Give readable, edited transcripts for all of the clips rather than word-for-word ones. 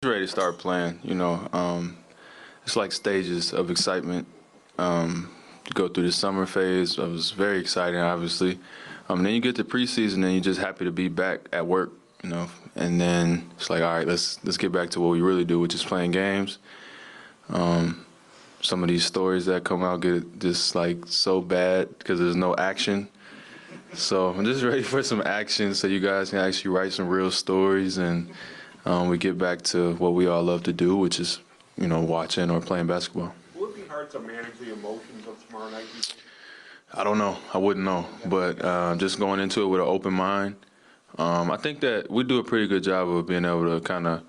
Ready to start playing. It's like stages of excitement. You go through the summer phase. It was very exciting, obviously. Then you get to preseason, and you're just happy to be back at work. And then it's like, all right, let's get back to what we really do, which is playing games. Some of these stories that come out get just like so bad because there's no action. So I'm just ready for some action, so you guys can actually write some real stories, and we get back to what we all love to do, which is, watching or playing basketball. Will it be hard to manage the emotions of tomorrow night? I don't know. I wouldn't know. But just going into it with an open mind, I think that we do a pretty good job of being able to kind of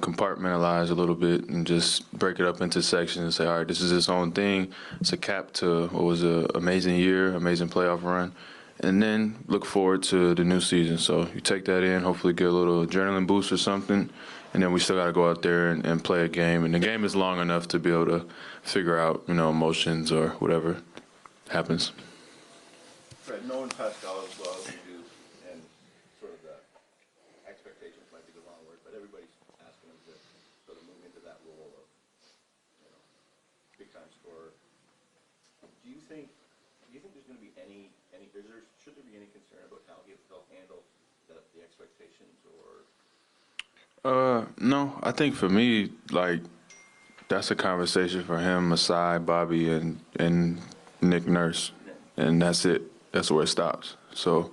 compartmentalize a little bit and just break it up into sections and say, all right, this is its own thing. It's a cap to what was an amazing year, amazing playoff run. And then look forward to the new season. So you take that in, hopefully get a little adrenaline boost or something, and then we still got to go out there and play a game. And the game is long enough to be able to figure out, emotions or whatever happens. Fred, knowing Pascal as well as you do, and sort of the expectations might be the wrong word, but everybody's asking him to sort of move into that role of, big time scorer. Do you think there's going to be should there be any concern about how he'll handle the expectations or? No, I think for me, like, that's a conversation for him, Masai, Bobby, and Nick Nurse, and that's it. That's where it stops. So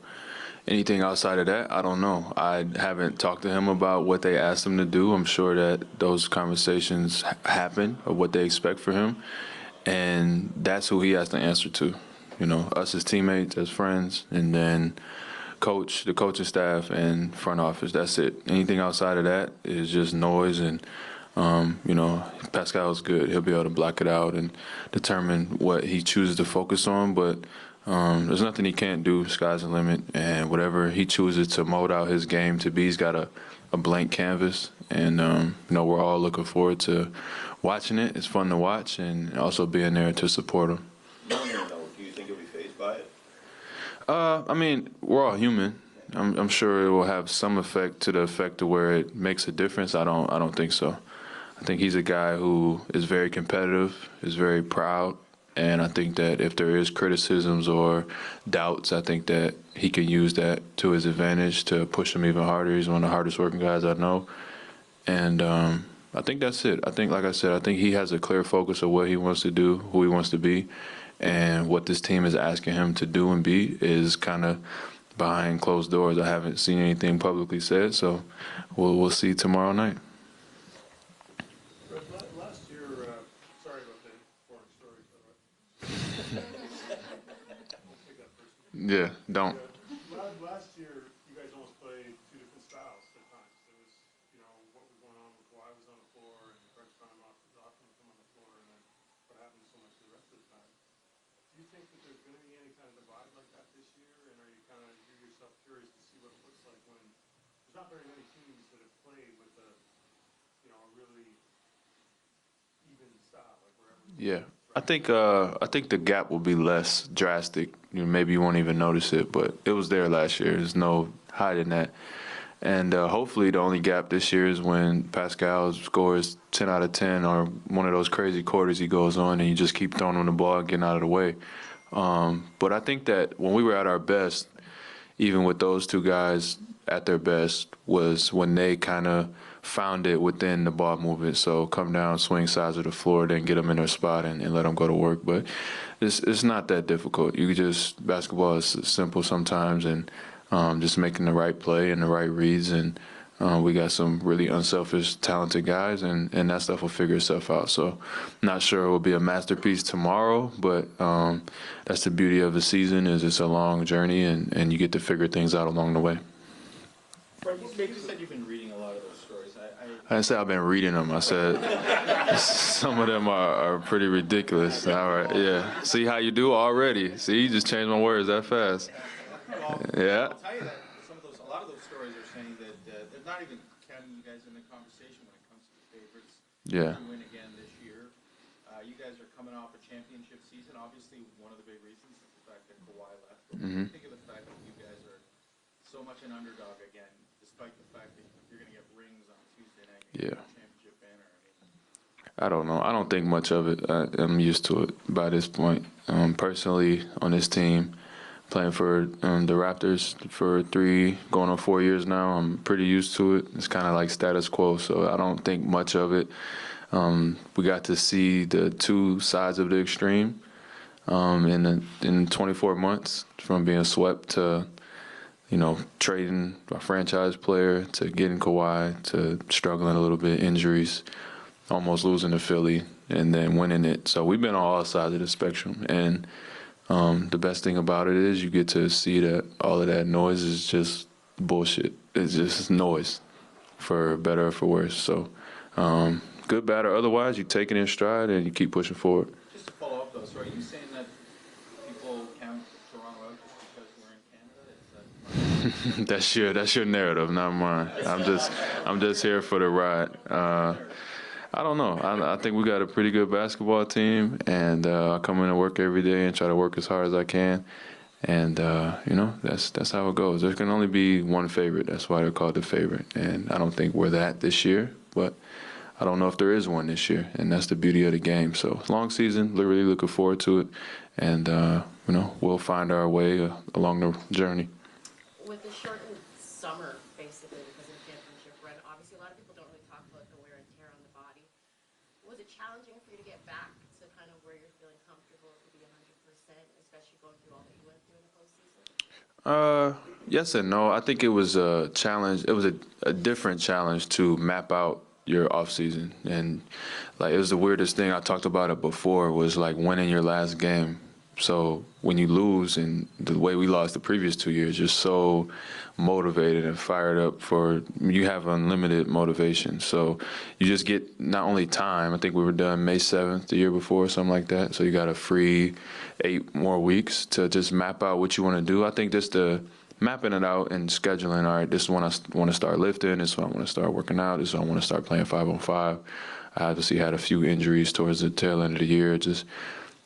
anything outside of that, I don't know. I haven't talked to him about what they asked him to do. I'm sure that those conversations happen of what they expect for him, and that's who he has to answer to. Us as teammates, as friends, and then the coaching staff, and front office. That's it. Anything outside of that is just noise. And Pascal's good. He'll be able to block it out and determine what he chooses to focus on. But there's nothing he can't do. Sky's the limit. And whatever he chooses to mold out his game to be, he's got a blank canvas. And we're all looking forward to watching it. It's fun to watch, and also being there to support him. Do you think he'll be fazed by it? I mean, we're all human. I'm sure it will have some effect to the effect of where it makes a difference. I don't think so. I think he's a guy who is very competitive, is very proud, and I think that if there is criticisms or doubts, I think that he can use that to his advantage to push him even harder. He's one of the hardest working guys I know, and I think that's it. I think, like I said, I think he has a clear focus of what he wants to do, who he wants to be, and what this team is asking him to do and be is kind of behind closed doors. I haven't seen anything publicly said, so we'll see tomorrow night. Last year, sorry about the boring story, we'll take that first. Yeah, don't. Last year, you guys almost played two different styles at times. There was, what was going on with Kawhi was on the floor, and French found off him to come on the floor, and then what happened so much the rest of the time. Do you think that there's going to be any kind of divide like that this year, and are you kind of yourself curious to see what it looks like when there's not very many teams that have played with a really even style, like wherever. Yeah, I think the gap will be less drastic. Maybe you won't even notice it, but it was there last year. There's no hiding that. And hopefully, the only gap this year is when Pascal scores 10 out of 10 or one of those crazy quarters he goes on, and you just keep throwing him the ball and getting out of the way. But I think that when we were at our best, even with those two guys at their best, was when they kind of found it within the ball movement. So come down, swing sides of the floor, then get them in their spot and let them go to work. But it's not that difficult. Basketball is simple sometimes, and just making the right play and the right reads. And we got some really unselfish, talented guys, and that stuff will figure itself out. So not sure it will be a masterpiece tomorrow, but that's the beauty of the season is it's a long journey, and you get to figure things out along the way. Fred, you said you've been reading a lot of those stories. I didn't say I've been reading them. I said some of them are pretty ridiculous. All right, yeah. See how you do already. See, you just changed my words that fast. Yeah. I'll tell you that a lot of those stories are saying that they're not even counting you guys in the conversation when it comes to the favorites Yeah. to win again this year. You guys are coming off a championship season. Obviously, one of the big reasons is the fact that Kawhi left. But what do you think of the fact that you guys are so much an underdog again, despite the fact that you're going to get rings on Tuesday night? Yeah. championship banner? I mean, I don't know. I don't think much of it. I'm used to it by this point. Personally, on this team, playing for the Raptors for going on 4 years now, I'm pretty used to it. It's kind of like status quo, so I don't think much of it. We got to see the two sides of the extreme in 24 months, from being swept to trading a franchise player to getting Kawhi to struggling a little bit, injuries, almost losing to Philly, and then winning it. So we've been on all sides of the spectrum. And the best thing about it is you get to see that all of that noise is just bullshit. It's just noise, for better or for worse. So good, bad, or otherwise, you take it in stride and you keep pushing forward. just to follow up though, so are you saying that people count Toronto out just because we're in Canada? Is that? That's your narrative, not mine. I'm just here for the ride. I don't know. I think we got a pretty good basketball team, and I come in and work every day and try to work as hard as I can. And that's how it goes. There can only be one favorite. That's why they're called the favorite. And I don't think we're that this year, but I don't know if there is one this year, and that's the beauty of the game. So long season, really looking forward to it, and we'll find our way along the journey. With the shortened summer, basically, because of the championship run, obviously a lot of people don't really talk about the wear and tear on the body. Was it challenging for you to get back to kind of where you're feeling comfortable to be 100%, especially going through all that you went through in the postseason? Yes and no. I think it was a challenge. It was a different challenge to map out your off season, and like it was the weirdest thing. I talked about it before. Was like winning your last game. So when you lose, and the way we lost the previous 2 years, you're so motivated and fired up you have unlimited motivation. So you just get not only time. I think we were done May 7th the year before, something like that. So you got a free 8 more weeks to just map out what you want to do. I think just the mapping it out and scheduling. All right, this is when I want to start lifting. This is when I want to start working out. This is when I want to start playing 5-on-5. I obviously had a few injuries towards the tail end of the year. Just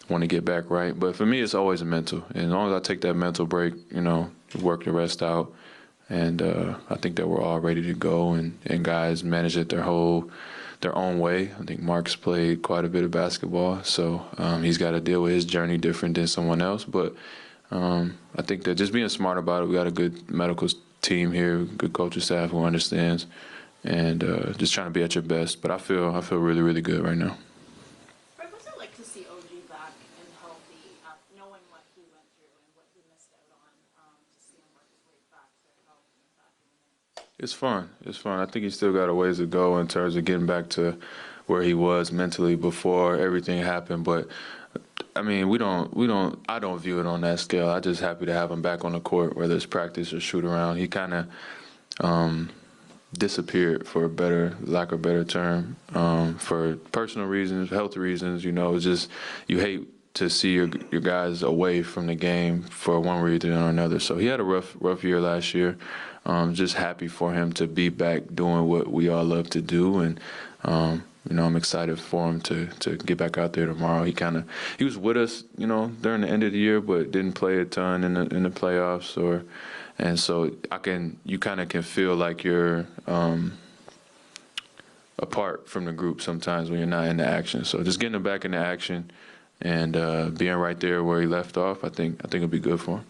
want to get back right. But for me, it's always a mental. And as long as I take that mental break, work the rest out. And I think that we're all ready to go. And guys manage it their own way. I think Mark's played quite a bit of basketball. So he's got to deal with his journey different than someone else. But I think that just being smart about it, we got a good medical team here, good coaching staff who understands, and just trying to be at your best. But I feel really, really good right now. Fred, what's it like to see OG back and healthy, knowing what he went through and what he missed out on, to see him work his way back to health and back in the mix? It's fun. It's fun. I think he's still got a ways to go in terms of getting back to where he was mentally before everything happened. But I mean, I don't view it on that scale. I'm just happy to have him back on the court, whether it's practice or shoot around. He kind of disappeared, for lack of a better term, for personal reasons, health reasons. It's just you hate to see your guys away from the game for one reason or another. So he had a rough year last year. Just happy for him to be back doing what we all love to do, and I'm excited for him to get back out there tomorrow. He was with us, during the end of the year, but didn't play a ton in the playoffs, and so you kind of can feel like you're apart from the group sometimes when you're not in the action. So just getting him back in the action and being right there where he left off, I think it'll be good for him.